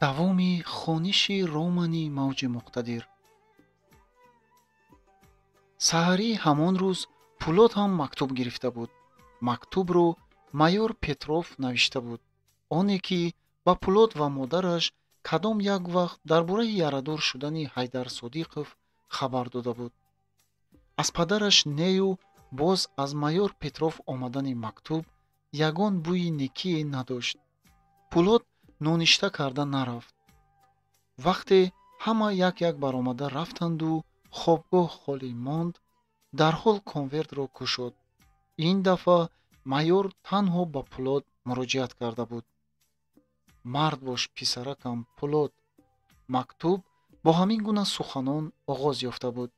давоми хониши романи мавҷи муқтадир. саҳари ҳамон рӯз Пулот ҳам мактуб гирифта буд. Мактубро майёр Петров навишта буд. оне ки ба Пулот ва модараш кадом як вақт дар бораи ярадор шудани Ҳайдар Содиқов хабар дода буд. аз падараш нею боз аз майёр Петров омадани мактуб ягон бӯи некие надошт. Пулот ноништа карда нарафт. вақте ҳама як баромада рафтанду хобгоҳ холӣ монд, дарҳол конвертро кушод. ин дафъа майёр танҳо ба Пулот муроҷиат карда буд. мард бош писаракам Пулот. мактуб бо ҳамин гуна суханон оғоз ёфта буд.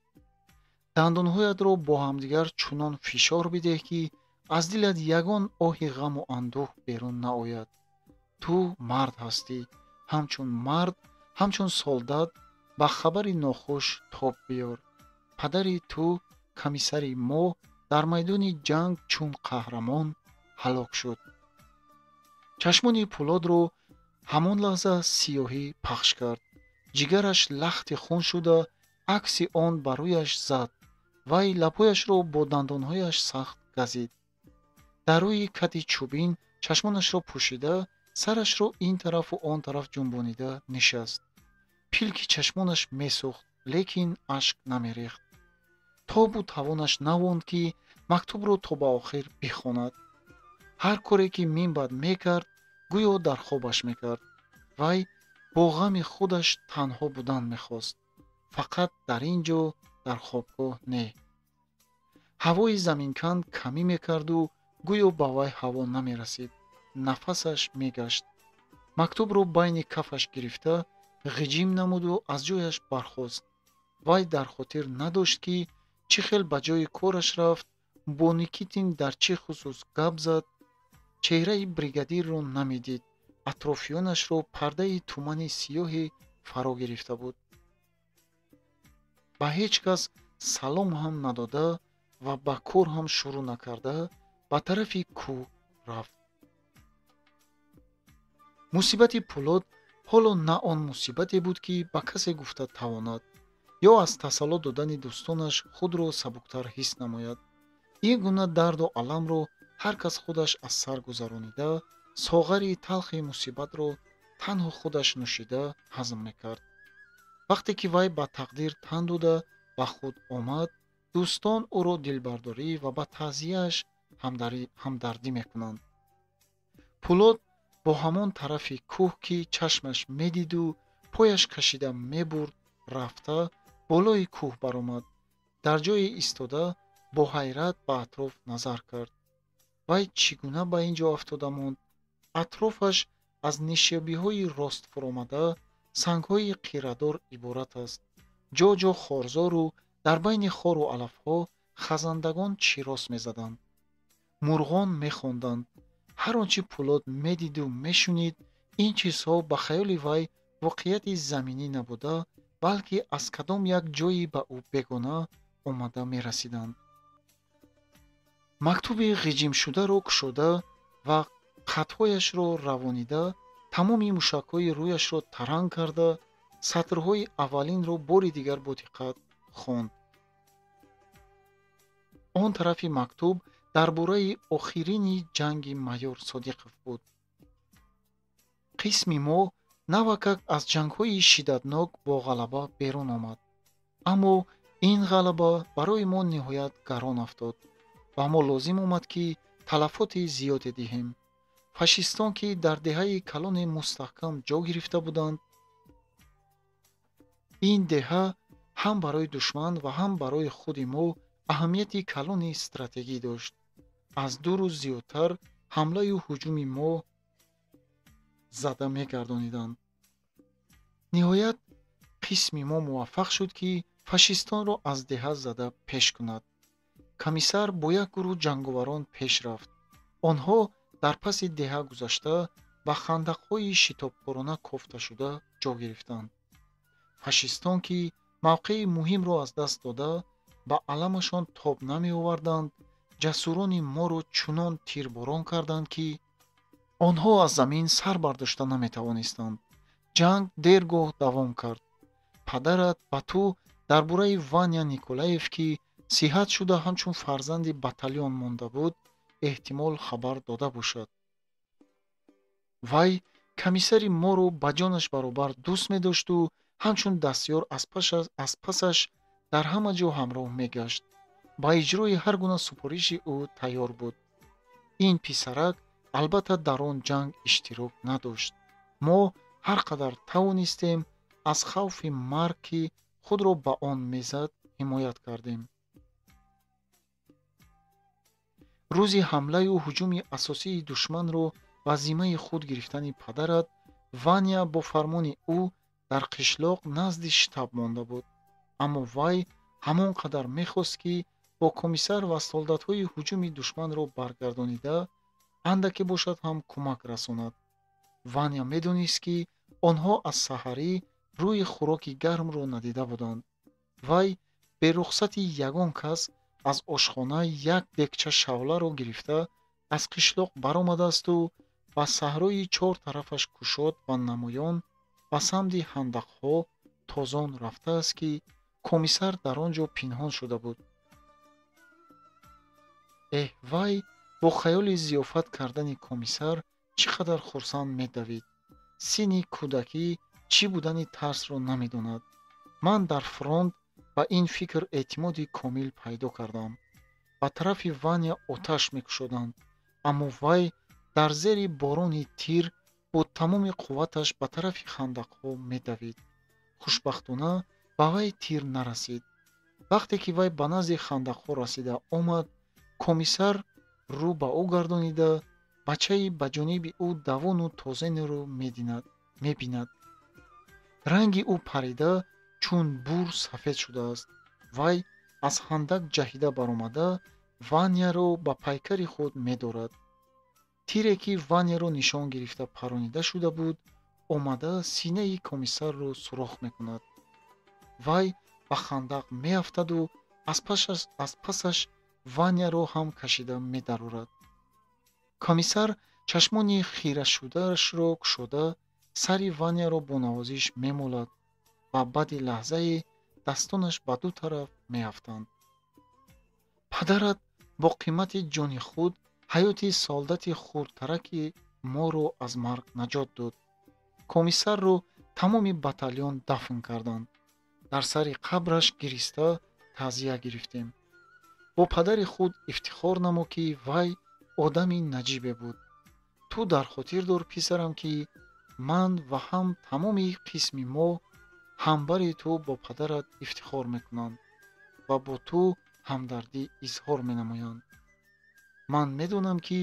дандонҳоятро бо ҳамдигар чунон фишор бидеҳ ки аз дилат ягон оҳи ғаму андӯҳ берун наояд. ту мард ҳастӣ. ҳамчун мард, ҳамчун солдат ба хабари нохуш тоб биёр. падари ту, комиссари мо, дар майдони ҷанг чун қаҳрамон ҳалок шуд. чашмони Пулотро ҳамон лаҳза сиёҳӣ пахш кард. ҷигараш лахти хун шуда, акси он ба рӯяш зад. вай лабҳояшро бо дандонҳояш сахт газид. дар рӯи кати чӯбин чашмонашро пӯшида, сарашро ин тарафу он тараф ҷунбонида нишаст. пилки чашмонаш месӯхт, лекин ашк намерехт. тобу тавонаш навонд ки мактубро то ба охир бихонад. ҳар коре ки минбаъд мекард, гӯё дар хобаш мекард. вай бо ғами худаш танҳо будан мехост. фақат дар ин ҷо, дар хобгоҳ не. ҳавои заминканд камӣ мекарду гӯё ба вай ҳаво намерасид. нафасаш мегашт. мактубро байни кафаш гирифта, ғиҷим намуду аз ҷояш бархост. вай дар хотир надошт ки чӣ хел ба ҷои кораш рафт, бо Никитин дар чӣ хусус гап зад. чеҳраи бригадирро намедид. атрофиёнашро пардаи тумани сиёҳе фаро гирифта буд. ба ҳеҷ кас салом ҳам надода ва ба кор ҳам шурӯъ накарда, ба тарафи кӯҳ рафт. мусибати Пулот ҳоло на он мусибате буд ки ба касе гуфта тавонад, ё аз тасалло додани дӯстонаш худро сабуктар ҳис намояд. ин гуна дарду аламро ҳар кас худаш аз сар гузаронида, соғари талхи мусибатро танҳо худаш нӯшида ҳазм мекард. вақте ки вай ба тақдир тан дода ба худ омад, дӯстон ӯро дилбардорӣ ва ба таъзияаш ҳамдардӣ мекунанд. Пулот бо ҳамон тарафи кӯҳ ки чашмаш медиду пояш кашида мебурд, рафта болои кӯҳ баромад. дар ҷое истода бо ҳайрат ба атроф назар кард. вай чӣ гуна ба ин ҷо афтода монд? атрофаш аз нишёбиҳои ростфуромада, сангҳои қиррадор иборат аст. ҷо ҷо хорзору дар байни хору алафҳо хазандагон чирос мезаданд. мурғон мехонданд. ҳар он чӣ Пулот медиду мешунид, ин чизҳо ба хаёли вай воқеияти заминӣ набуда, балки аз кадом як ҷойи ба ӯ бегона омада мерасиданд. мактуби ғиҷимшударо кушода ва хатҳояшро равонида, тамоми мушакҳои рӯяшро таранг карда, сатрҳои аввалинро бори дигар бо диққат хонд. он тарафи мактуб дар бораи охирини ҷанги майёр Содиқов буд. қисми мо навакак аз ҷангҳои шиддатнок бо ғалаба берун омад. аммо ин ғалаба барои мо ниҳоят гарон афтод. ба мо лозим омад ки талафоти зиёде диҳем. фашистон ки дар деҳаи калони мустаҳкам ҷо гирифта буданд, ин деҳа ҳам барои душман ва ҳам барои худи мо аҳамияти калони стратегӣ дошт. аз ду рӯз зиёдтар ҳамлаю ҳуҷуми мо зада мегардониданд. ниҳоят қисми мо муваффақ шуд ки фашистонро аз деҳа зада пеш кунад. комиссар бо як гурӯҳ ҷанговарон пеш рафт. онҳо дар паси деҳа гузашта ба хандақҳои шитобкорона кофташуда ҷо гирифтанд. фашистон ки мавқеи муҳимро аз даст дода, ба аламашон тоб намеоварданд, ҷасурони моро чунон тирборон карданд ки онҳо аз замин сар бардошта наметавонистанд. ҷанг дер гоҳ давом кард. падарат ба ту дар бораи Ваня Николаев, ки сиҳат шуда ҳамчун фарзанди батальон монда буд, эҳтимол хабар дода бошад. Вай комиссари моро ба ҷонаш баробар дӯст медошту ҳамчун дастёр аз пасаш дар ҳама ҷо ҳамроҳ мегашт. ба иҷрои ҳар гуна супориши ӯ тайёр буд. ин писарак албатта дар он ҷанг иштирок надошт. мо ҳар қадар тавонистем аз хавфи марг, ки худро ба он мезад, ҳимоят кардем. рӯзи ҳамлаю ҳуҷуми асосии душманро ба зиммаи худ гирифтани падарат, Ваня бо фармони ӯ дар қишлоқ назди штаб монда буд. аммо вай ҳамон қадар мехост, ки бо комиссар ва солдатҳои ҳуҷуми душманро баргардонида андаке бошад ҳам кӯмак расонад. Ваня медонист, ки онҳо аз саҳарӣ рӯи хӯроки гармро надида буданд. вай бе рухсати ягон кас аз ошхона як декча шавларо гирифта аз қишлоқ баромадасту ба саҳрои чор тарафаш кушод ва намоён ба самти ҳандақҳо тозон рафтааст, ки комиссар дар он ҷо пинҳон шуда буд. вай бо хаёли зиёфат кардани комиссар чӣ қадар хурсанд медавид. синни кӯдакӣ чӣ будани тарсро намедонад. ман дар фронт ба ин фикр эътимоди комил пайдо кардам. ба тарафи Ваня оташ мекушоданд, аммо вай дар зери борони тир бо тамоми қувваташ ба тарафи хандақҳо медавид. хушбахтона ба вай тир нарасид. вақте ки вай ба назди хандақҳо расида омад, комиссар рӯ ба ӯ гардонида бачаи ба ҷониби ӯ давону тозенеро мебинад. ранги ӯ парида чун бур сафед шудааст. вай аз хандак ҷаҳида баромада Ваняро ба пайкари худ медорад. тире, ки Ваняро нишон гирифта паронида шуда буд, омада синаи комиссарро сурох мекунад. вай ба хандақ меафтаду аз пасаш Ваняро ҳам кашида медарорад. комиссар чашмони хирашудаашро кушода сари Ваняро бо навозиш мемолад ва баъди лаҳзае дастонаш ба ду тараф меафтанд. падарат бо қимати ҷони худ ҳаёти солдати хурдтараки моро аз марг наҷот дод. комиссарро тамоми батальон дафн карданд. дар сари қабраш гириста таъзия гирифтем. бо падари худ ифтихор намо, ки вай одами наҷибе буд. ту дар хотир дор, писарам, ки ман ва ҳам тамоми қисми мо ҳамбари ту бо падарат ифтихор мекунанд ва бо ту ҳамдардӣ изҳор менамоянд. ман медонам, ки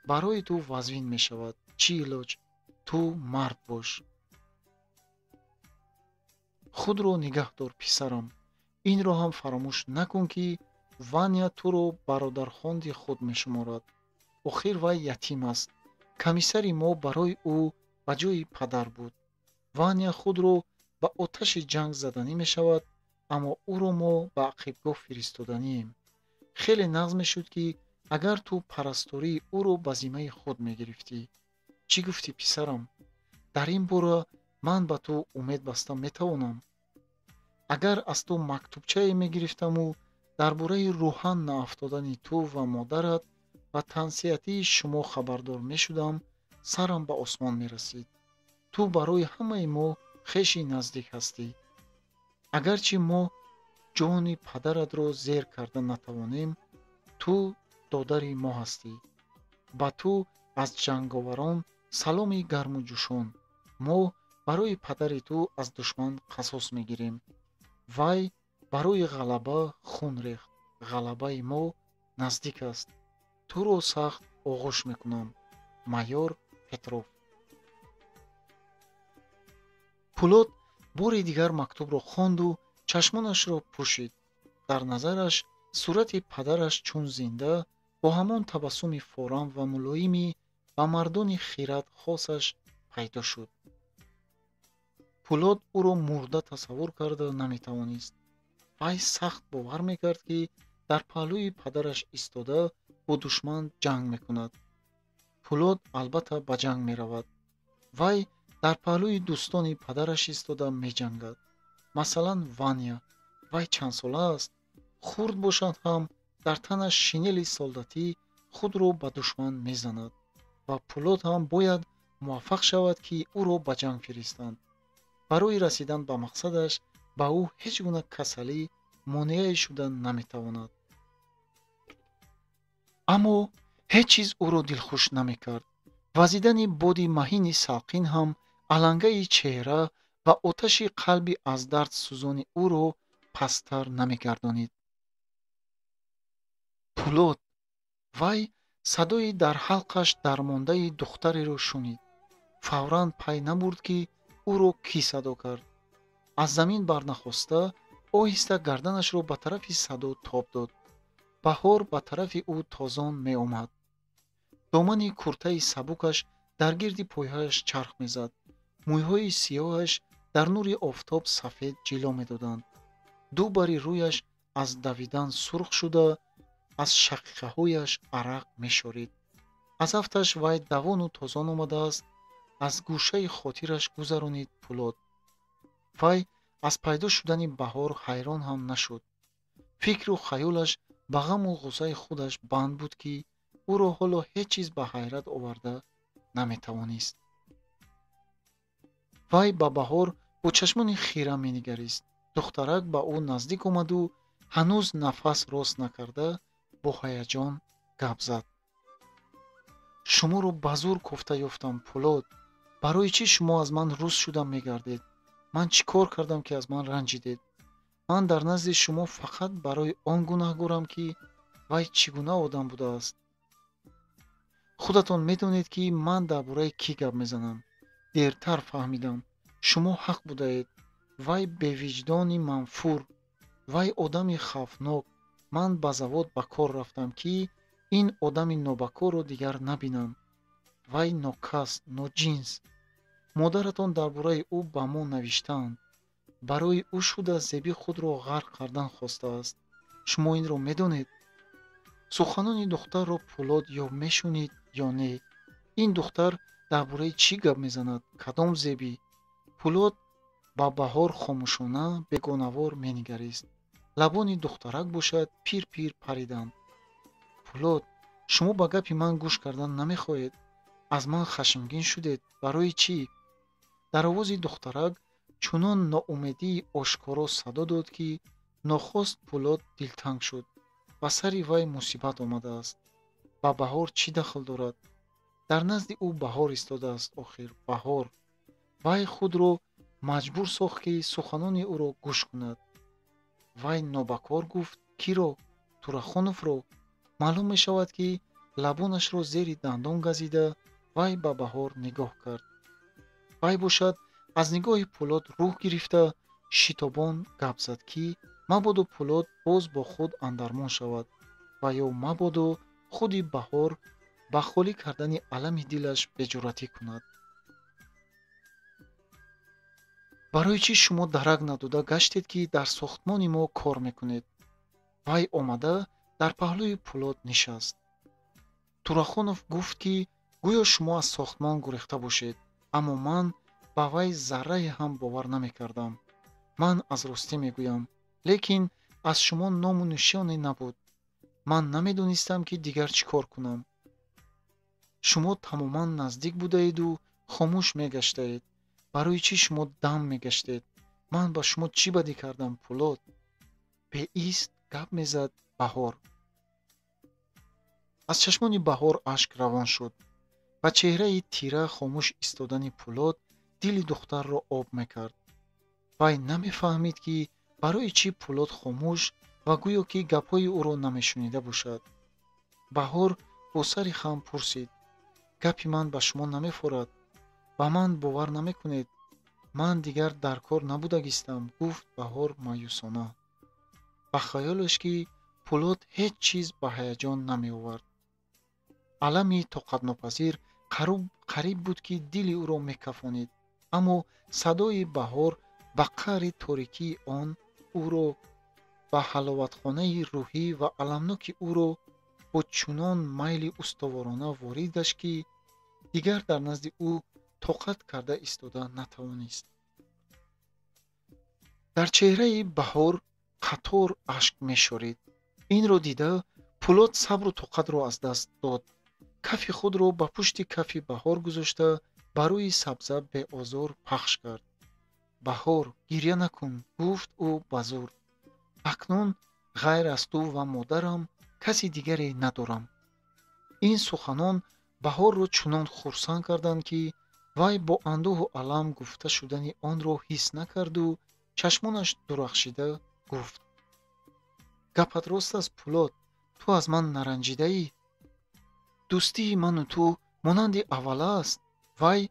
барои ту вазвин мешавад. чӣ илоҷ? ту мард бош. худро нигаҳ дор, писарам. инро ҳам фаромӯш накун, ки Ваня туро бародархонди худ мешуморад. охир вай ятим аст. комиссари мо барои ӯ ба ҷои падар буд. Ваня худро ба оташи ҷанг заданӣ мешавад, аммо ӯро мо ба ақибгоҳ фиристоданием. хеле нағз мешуд, ки агар ту парастории ӯро ба зиммаи худ мегирифтӣ. чӣ гуфтӣ, писарам? дар ин бора ман ба ту умед баста метавонам. агар аз ту мактубчае мегирифтаму дар бораи рӯҳан наафтодани ту ва модарат ва тансиятии шумо хабардор мешудам, сарам ба осмон мерасид. ту барои ҳамаи мо хеши наздик ҳастӣ. агарчи мо ҷони падаратро зер карда натавонем, ту додари мо ҳастӣ. ба ту аз ҷанговарон саломи гарму ҷӯшон. мо барои падари ту аз душман қасос мегирем. вай барои ғалаба хун рехт. ғалабаи мо наздик аст. туро сахт оғӯш мекунам. майёр Петров. пулот бори дигар мактубро хонду чашмонашро пӯшид. дар назараш сурати падараш чун зинда бо ҳамон табассуми форам ва мулоими ба мардони хирад хосаш пайдо шуд. пулот ӯро мурда тасаввур карда наметавонист. вай сахт бовар мекард, ки дар паҳлӯи падараш истода бо душман ҷанг мекунад. пулот албатта ба ҷанг меравад. вай дар паҳлӯи дӯстони падараш истода меҷангад. Масалан, Ваня. Вай чанд сола аст? Хурд бошад ҳам дар танаш шинели солдатӣ худро ба душман мезанад ва Пулот ҳам бояд муваффақ шавад, ки ӯро ба ҷанг фиристанд. барои расидан ба мақсадаш ба ӯ ҳеҷ гуна касалӣ монеае шуда наметавонад. аммо ҳеҷ чиз ӯро дилхуш намекард. вазидани боди маҳини салқин ҳам алангаи чеҳра ва оташи қалби аз дард сӯзони ӯро пасттар намегардонид. Пулот. Вай садои дар ҳалқаш дармондаи духтареро шунид. фавран пай набурд, ки ӯро кӣ садо кард. аз замин барнахоста оҳиста гарданашро ба тарафи садо тоб дод. баҳор ба тарафи ӯ тозон меомад. домани куртаи сабукаш дар гирди пойҳояш чарх мезад. мӯйҳои сиёҳаш дар нури офтоб сафед ҷило медоданд. ду бари рӯяш аз давидан сурх шуда, аз шақиқаҳояш арақ мешорид. аз афташ вай давону тозон омадааст. аз гӯшаи хотираш гузаронид Пулот. вай аз пайдо шудани баҳор ҳайрон ҳам нашуд. фикру хаёлаш ба ғаму ғусаи худаш банд буд, ки ӯро ҳоло ҳеҷ чиз ба ҳайрат оварда наметавонист. вай ба баҳор бо чашмони хира менигарист. духтарак ба ӯ наздик омаду ҳанӯз нафас рост накарда бо ҳаяҷон гап зад. шуморо ба зур кофта ёфтам, Пулот. барои чӣ шумо аз ман рӯз шуда мегардед? ман чӣ кор кардам, ки аз ман ранҷидед? ман дар назди шумо фақат барои он гунаҳгорам, ки вай чӣ гуна одам будааст. худатон медонед, ки ман дар бораи кӣ гап мезанам. дертар фаҳмидам. шумо ҳақ будаед. вай бевиҷдони манфур. вай одами хавфнок. ман ба завод ба кор рафтам, ки ин одами нобакорро дигар набинам. вай нокас, ноҷинс. модаратон дар бораи ӯ ба мо навиштаанд. барои ӯ шуда зеби худро ғарқ кардан хостааст. шумо инро медонед? суханони духтарро Пулот ё мешунид, ё не. ин духтар дар бораи чӣ гап мезанад? кадом зебӣ? Пулот ба баҳор хомӯшона бегонавор менигарист. лабони духтарак бошад пир париданд. Пулот, шумо ба гапи ман гӯш кардан намехоҳед? аз ман хашмгин шудед. барои чӣ? дар овози духтарак чунон ноумедии ошкоро садо дод, ки нохост Пулот дилтанг шуд. ба сари вай мусибат омадааст. ба баҳор чӣ дахл дорад? дар назди ӯ баҳор истодааст. охир баҳор. вай худро маҷбур сохт, ки суханони ӯро гӯш кунад. вай нобакор гуфт. киро? Турахоновро? маълум мешавад, ки лабонашро зери дандон газида, вай ба баҳор нигоҳ кард. вай бошад аз нигоҳи Пулот рӯҳ гирифта шитобон гап зад, ки мабодо Пулот боз бо худ андармон шавад ва ё мабодо худи баҳор ба холӣ кардани алами дилаш беҷуръатӣ кунад. барои чӣ шумо дарак надода гаштед, ки дар сохтмони мо кор мекунед? вай омада дар паҳлӯи Пулот нишаст. Турахонов гуфт, ки гӯё шумо аз сохтмон гурехта бошед. аммо ман ба вай заррае ҳам бовар намекардам. ман аз ростӣ мегӯям, лекин аз шумо ному нишоне набуд. ман намедонистам, ки дигар чӣ кор кунам. шумо тамоман наздик будаеду хомӯш мегаштаед. барои чӣ шумо дам мегаштед? ман ба шумо чӣ бадӣ кардам, Пулот? беист гап мезад баҳор. аз чашмони баҳор ашк равон шуд. ба чеҳраи тира хомӯш истодани Пулот дили духтарро об мекард. вай намефаҳмид, ки барои чӣ Пулот хомӯш ва гӯё ки гапҳои ӯро намешунида бошад. баҳор бо сари хам пурсид. гапи ман ба шумо намехӯрад? ба ман бовар намекунед? ман дигар дар кор набудагистам, гуфт баҳор маъюсона. ба хаёлаш, ки Пулот ҳеҷ чиз ба ҳаяҷон намеовард. алами тоқатнопазир қариб буд, ки дили ӯро мекафонид. аммо садои баҳор ба қаъри торикии он ӯро ба ҳаловатхонаи рӯҳӣ ва аламноки ӯро бо чунон майли устуворона ворид гашт, ки дигар дар назди ӯ тоқат карда истода натавонист. дар чеҳраи Баҳор қатор ашк мешорид. Инро дида Пулот сабру тоқатро аз даст дод. кафи худро ба пушти кафи Баҳор гузошта ба рӯи сабза беозор пахш кард. Баҳор, гирья накун, гуфт ӯ ба зур. акнун ғайр аз ту ва модарам каси дигаре надорам. ин суханон Баҳорро чунон хурсанд карданд, ки вай бо андӯҳу алам гуфта шудани онро ҳис накарду чашмонаш дурахшида гуфт: гапат рост аст, Пулот, ту аз ман наранҷидаӣ? дӯстии ману ту монанди аввала аст. Вай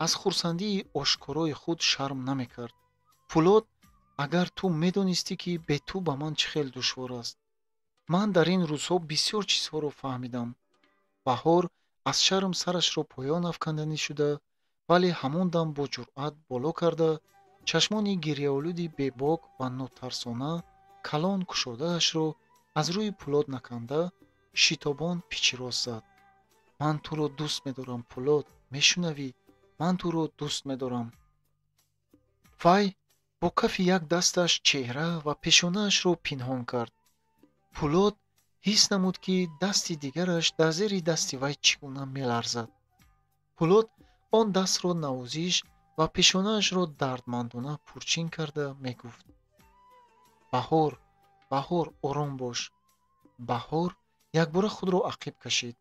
аз хурсандии ошкорои худ шарм намекард. Пулот, агар ту медонистӣ, ки бе ту ба ман чӣ хел душвор аст. ман дар ин рӯзҳо бисёр чизҳоро фаҳмидам. Баҳор аз шарм сарашро поён афканданӣ шуда, вале ҳамон дам бо ҷуръат боло карда, чашмони гирьяолуди бебок ва нотарсона калон кушодаашро аз рӯи Пулот наканда, шитобон пичирос зад. ман туро дӯст медорам, Пулот, мешунавӣ? ман туро дӯст медорам. вай бо кафи як дасташ чеҳра ва пешонаашро пинҳон кард. Пулот ҳис намуд, ки дасти дигараш дар зери дасти вай чӣ гуна меларзад. Пулот он дастро навозиш ва пешонаашро дардмандона пурчин карда мегуфт: Баҳор, Баҳор, ором бош. Баҳор якбора худро ақиб кашид,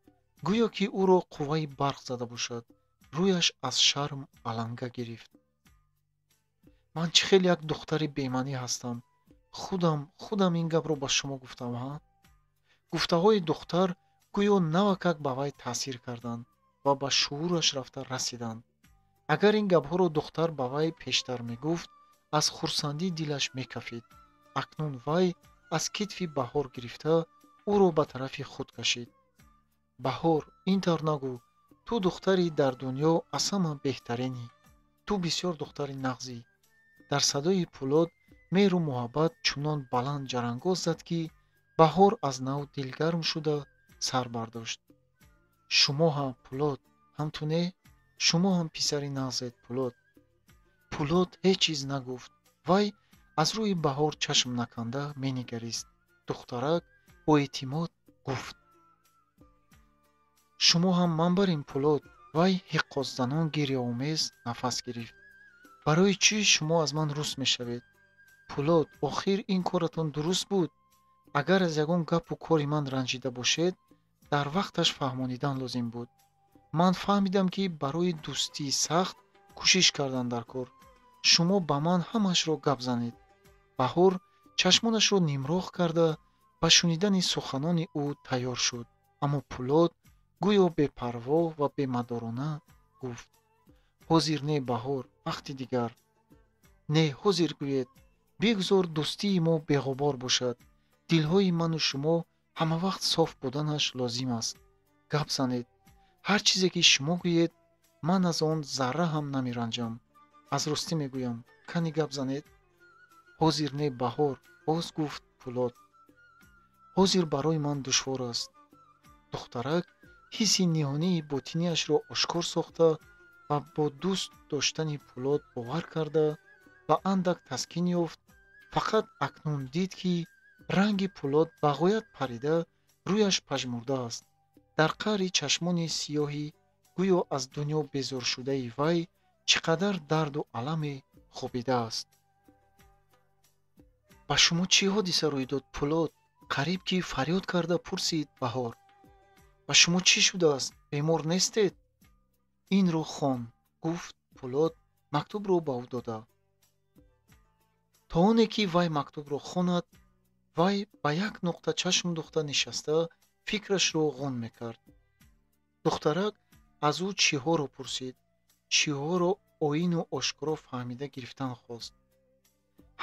гӯё ки ӯро қувваи барқ зада бошад. рӯяш аз шарм аланга гирифт. ман чӣ хел як духтари бемаънӣ ҳастам. худам ин гапро ба шумо гуфтам, ҳа? гуфтаҳои духтар гӯё навакак ба вай таъсир карданд ва ба шуураш рафта расиданд. агар ин гапҳоро духтар ба вай пештар мегуфт, аз хурсандӣ дилаш мекафид. акнун вай аз китфи Баҳор гирифта, ӯро ба тарафи худ кашид. Баҳор, ин тавр нагӯ. ту духтари дар дунё аз ҳама беҳтаринӣ. ту бисёр духтари нағзӣ. дар садои Пулот меҳру муҳаббат чунон баланд ҷарангоз зад, ки Баҳор аз нав дилгарм шуда сар бардошт. шумо ҳам, Пулот, ҳам ту не? шумо ҳам писари нағзед, Пулот? Пулот ҳеҷ чиз нагуфт. вай аз рӯи Баҳор чашм наканда менигарист. духтарак бо эътимод гуфт: шумо ҳам манбарин, Пулот? вай ҳиққозанон гирьяомез нафас гирифт. барои чӣ шумо аз ман рӯст мешавед? Пулот, охир ин коратон дуруст буд? агар аз ягон гапу кори ман ранҷида бошед, дар вақташ фаҳмонидан лозим буд. ман фаҳмидам, ки барои дӯстии сахт кӯшиш кардан дар кор. шумо ба ман ҳамаашро гап занед. Баҳор чашмонашро нимроғ карда ба шунидани суханони ӯ тайёр шуд. аммо Пулот гӯё бепарво ва бемадорона гуфт: ҳозир не, Баҳор, вақти дигар. не, ҳозир гӯед. бигзор дӯстии мо беғубор бошад. дилҳои ману шумо ҳамавақт соф буданаш лозим аст. гап занед. ҳар чизе ки шумо гӯед, ман аз он зарра ҳам намеранҷам. аз ростӣ мегӯям, кани гап занед. ҳозир не, Баҳор, боз гуфт Пулот. ҳозир барои ман душвор аст. духтарак ҳисси ниҳонии ботиниашро ошкор сохта ва бо дӯст доштани Пулот бовар карда ва андак таскин ёфт. фақат акнун дид, ки ранги Пулот ба ғоят парида, рӯяш пажмурдааст. дар қаъри чашмони сиёҳи гӯё аз дунё безоршудаи вай чӣ қадар дарду аламе хобидааст. ба шумо чӣ ҳодиса рӯй дод, Пулот? қариб ки фарёд карда пурсид Баҳор. ба шумо чӣ шудааст? бемор нестед? инро хон, гуфт Пулот мактубро ба ӯ дода. то оне ки вай мактубро хонад, вай ба як нуқта чашм духта нишаста фикрашро ғун мекард. духтарак аз ӯ чиҳоро пурсид. чиҳоро оину ошкоро фаҳмида гирифтан хост.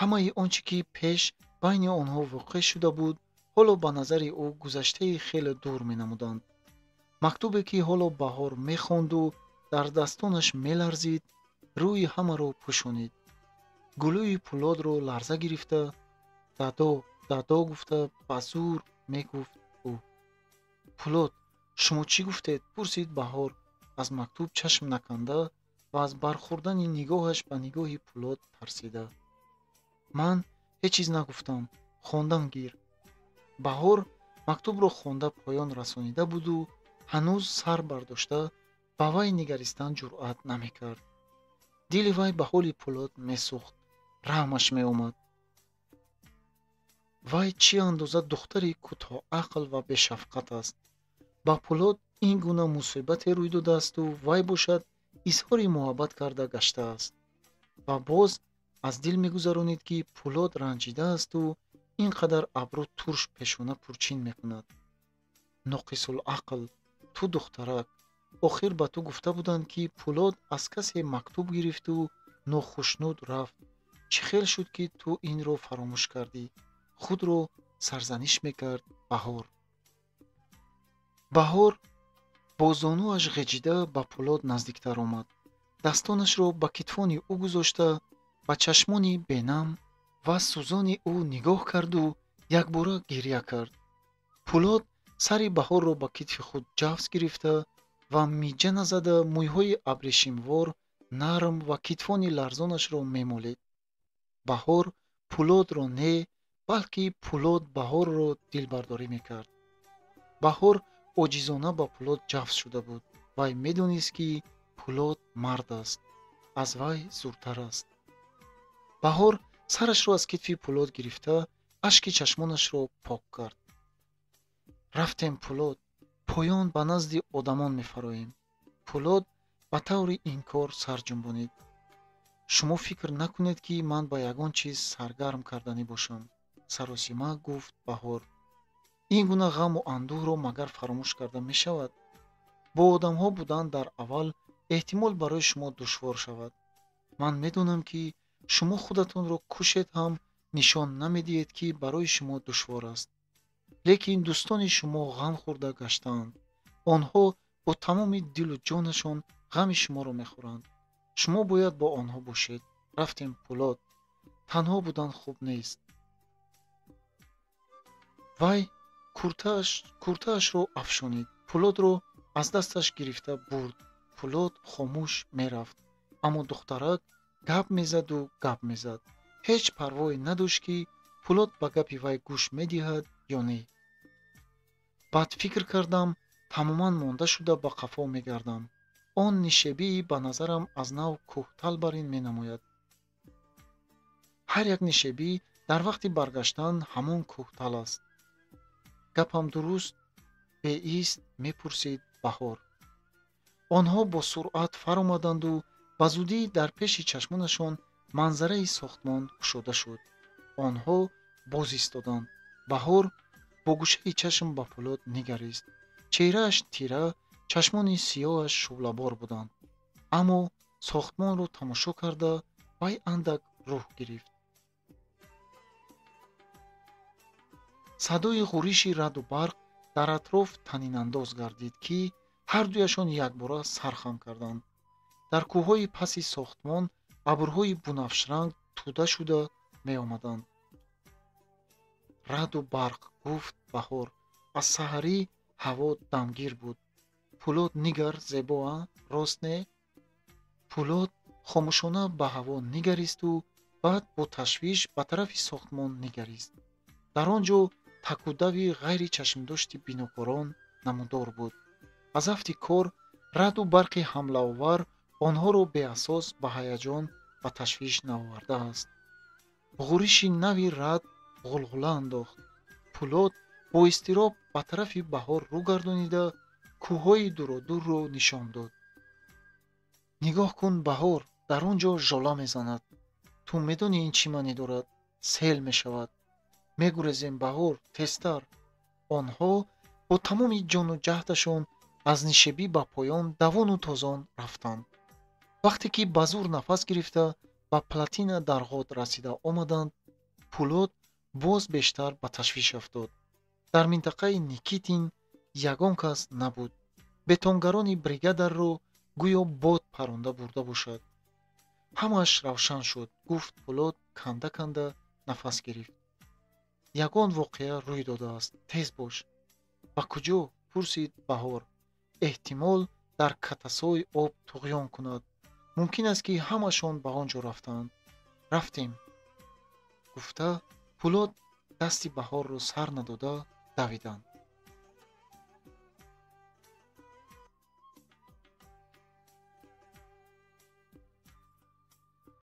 ҳамаи он чӣ ки пеш байни онҳо воқеъ шуда буд, ҳоло ба назари ӯ гузаштаи хеле дур менамуданд. мактубе ки ҳоло Баҳор мехонду дар дастонаш меларзид, рӯи ҳамаро пӯшонид. гулӯи Пулотро ларза гирифта, дадо, дадо гуфта ба зур мегуфт ӯ. Пулот, шумо чӣ гуфтед? пурсид Баҳор аз мактуб чашм наканда ва аз бархӯрдани нигоҳаш ба нигоҳи Пулод тарсида: "Ман ҳеҷ чиз нагуфтам, хондан гир." Баҳор мактубро хонда поён расонида буду ҳанӯз сар бардошта ба вай нигаристан ҷуръат намекард. дили вай ба ҳоли Пулод месӯхт, раҳмаш меомад. вай чӣ андоза духтари кӯтоҳақл ва бешафқат аст. ба Пулод ин гуна мусибате рӯй додаасту вай бошад изҳори муҳаббат карда гаштааст. ва боз аз дил мегузаронид, ки Пулод ранҷидаасту ин қадар абру турш пешона пурчин мекунад. ноқисулақл, ту духтарак, охир ба ту гуфта буданд, ки Пулод аз касе мактуб гирифту нохушнуд рафт. чӣ хел шуд, ки ту инро фаромӯш кардӣ? худро сарзаниш мекард Баҳор. баҳор бо зонуаш ғеҷида ба Пулод наздиктар омад. дастонашро ба китфони ӯ гузошта, ба чашмони бенам ва сӯзони ӯ нигоҳ карду якбора гирья кард. Пулод сари Баҳорро ба китфи худ ҷафз гирифта ва миҷана зада мӯйҳои абрешимвор нарм ва китфони ларзонашро мемолид. Баҳор Пулодро не, балки Пулод Баҳорро дилбардорӣ мекард. Баҳор оҷизона ба Пулод ҷафз шуда буд. вай медонист, ки Пулод мард аст, аз вай зуртар аст. Баҳор сарашро аз китфи Пулод гирифта, ашки чашмонашро пок кард. рафтем Пулод, поён ба назди одамон мефароем. Пулод ба таври инкор сар ҷунбонид. шумо фикр накунед, ки ман ба ягон чиз саргарм карданӣ бошам, саросима гуфт Баҳор. ин гуна ғаму андӯҳро магар фаромӯш карда мешавад? бо одамҳо будан дар аввал эҳтимол барои шумо душвор шавад. ман медонам, ки шумо худатонро кушед ҳам нишон намедиҳед, ки барои шумо душвор аст. лекин дӯстони шумо ғам хӯрда гаштаанд. онҳо бо тамоми дилу ҷонашон ғами шуморо мехӯранд. шумо бояд бо онҳо бошед. рафтем Пулод, танҳо будан хуб нест. вай куртаашро афшонид. Пулодро аз дасташ гирифта бурд. Пулод хомӯш мерафт. аммо духтарак гап мезаду гап мезад. ҳеҷ парвое надошт, ки Пулод ба гапи вай гӯш медиҳад ё не. баъд фикр кардам, тамоман монда шуда ба қафо мегардам. он нишебӣ ба назарам аз нав кӯҳталбарин менамояд. ҳар як нишебӣ дар вақти баргаштан ҳамон кӯҳтал аст. гапам дуруст беист? мепурсид Баҳор. онҳо бо суръат фаромаданду ба зудӣ дар пеши чашмонашон манзараи сохтмон кушода шуд. онҳо боз истоданд. Баҳор бо гӯшаи чашм ба Пулод нигарист. чеҳрааш тира, чашмони сиёҳаш шӯълабор буданд. аммо сохтмонро тамошо карда вай андак рӯҳ гирифт. садои ғуриши раъду барқ дар атроф танинандоз гардид, ки ҳардуяшон якбора сар хам карданд. дар кӯҳҳои паси сохтмон абрҳои бунафшранг тӯда шуда меомаданд. раъду барқ, гуфт Баҳор. аз саҳарӣ ҳаво дамгир буд. Пулод нигар зебо, рост не? Пулод хомӯшона ба ҳаво нигаристу баъд бо ташвиш ба тарафи сохтмон нигарист. дар он ҷо такудави ғайри чашмдошти бинокорон намудор буд. аз афти кор раъду барқи ҳамлаовар онҳоро беасос ба ҳаяҷон ва ташвиш навовардааст. ғуриши нави раъд ғулғула андохт. Пулод бо изтироб ба тарафи Баҳор рӯ гардонида кӯҳҳои дуродурро нишон дод. нигоҳ кун Баҳор, дар он ҷо жола мезанад. ту медонӣ ин чӣ маънӣ дорад? сел мешавад. мегурезем Баҳор, тезтар. онҳо бо тамоми ҷону ҷаҳдашон аз нишебӣ ба поён давону тозон рафтанд. вақте ки ба зур нафас гирифта ба плотина дар ғод расида омаданд, Пулод боз бештар ба ташвиш афтод. дар минтақаи Никитин ягон кас набуд. бетонгарони бригадаро гӯё бод паронда бурда бошад. ҳамааш равшан шуд, гуфт Пулод канда канда нафас гирифт. ягон воқеа рӯй додааст. тез бош. ба куҷо? пурсид Баҳор. эҳтимол дар катасои об туғён кунад. мумкин аст ки ҳамашон ба он ҷо рафтанд. рафтем, гуфта Пулот дасти Баҳорро сар надода давиданд.